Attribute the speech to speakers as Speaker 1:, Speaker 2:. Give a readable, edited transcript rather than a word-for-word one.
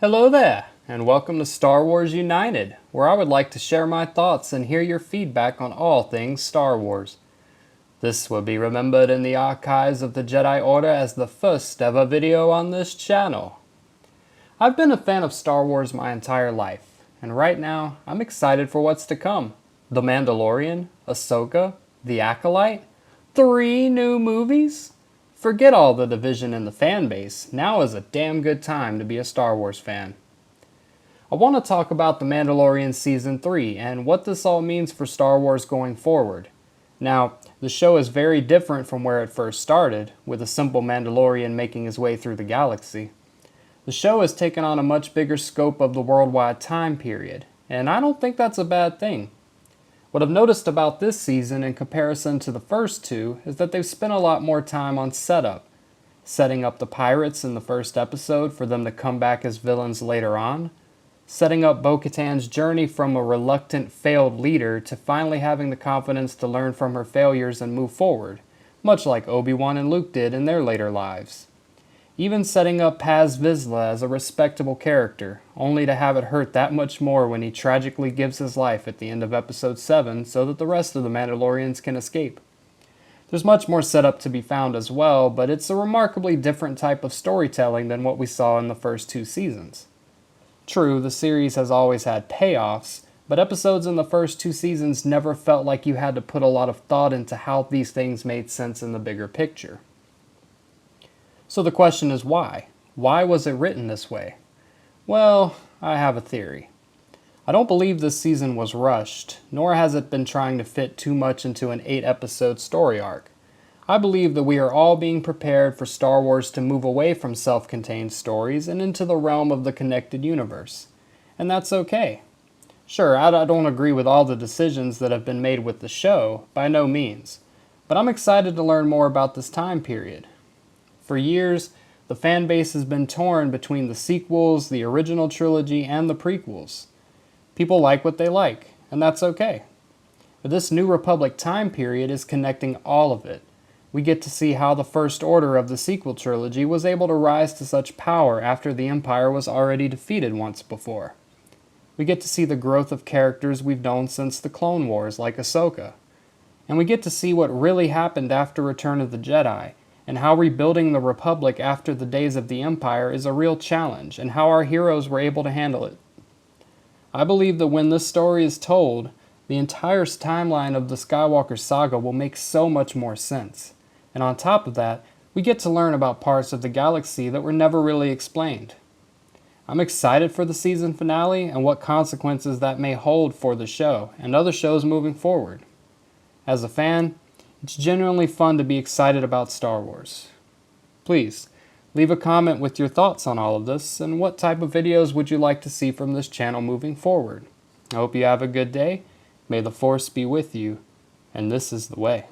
Speaker 1: Hello there, and welcome to Star Wars United, where I would like to share my thoughts and hear your feedback on all things Star Wars. This will be remembered in the archives of the Jedi Order as the first ever video on this channel. I've been a fan of Star Wars my entire life, and right now I'm excited for what's to come. The Mandalorian, Ahsoka, The Acolyte, 3 new movies? Forget all the division in the fan base, now is a damn good time to be a Star Wars fan. I want to talk about The Mandalorian Season 3 and what this all means for Star Wars going forward. Now, the show is very different from where it first started, with a simple Mandalorian making his way through the galaxy. The show has taken on a much bigger scope of the worldwide time period, and I don't think that's a bad thing. What I've noticed about this season in comparison to the first two is that they've spent a lot more time on setup. Setting up the pirates in the first episode for them to come back as villains later on. Setting up Bo-Katan's journey from a reluctant, failed leader to finally having the confidence to learn from her failures and move forward, much like Obi-Wan and Luke did in their later lives. Even setting up Paz Vizsla as a respectable character, only to have it hurt that much more when he tragically gives his life at the end of Episode 7 so that the rest of the Mandalorians can escape. There's much more setup to be found as well, but it's a remarkably different type of storytelling than what we saw in the first 2 seasons. True, the series has always had payoffs, but episodes in the first 2 seasons never felt like you had to put a lot of thought into how these things made sense in the bigger picture. So the question is why? Why was it written this way? Well, I have a theory. I don't believe this season was rushed, nor has it been trying to fit too much into an 8-episode story arc. I believe that we are all being prepared for Star Wars to move away from self-contained stories and into the realm of the connected universe. And that's okay. Sure, I don't agree with all the decisions that have been made with the show, by no means. But I'm excited to learn more about this time period. For years, the fan base has been torn between the sequels, the original trilogy, and the prequels. People like what they like, and that's okay. But this New Republic time period is connecting all of it. We get to see how the First Order of the sequel trilogy was able to rise to such power after the Empire was already defeated once before. We get to see the growth of characters we've known since the Clone Wars, like Ahsoka. And we get to see what really happened after Return of the Jedi, and how rebuilding the Republic after the days of the Empire is a real challenge, and how our heroes were able to handle it. I believe that when this story is told, the entire timeline of the Skywalker saga will make so much more sense. And on top of that, we get to learn about parts of the galaxy that were never really explained. I'm excited for the season finale and what consequences that may hold for the show and other shows moving forward. As a fan, it's genuinely fun to be excited about Star Wars. Please, leave a comment with your thoughts on all of this and what type of videos would you like to see from this channel moving forward. I hope you have a good day, may the Force be with you, and this is the way.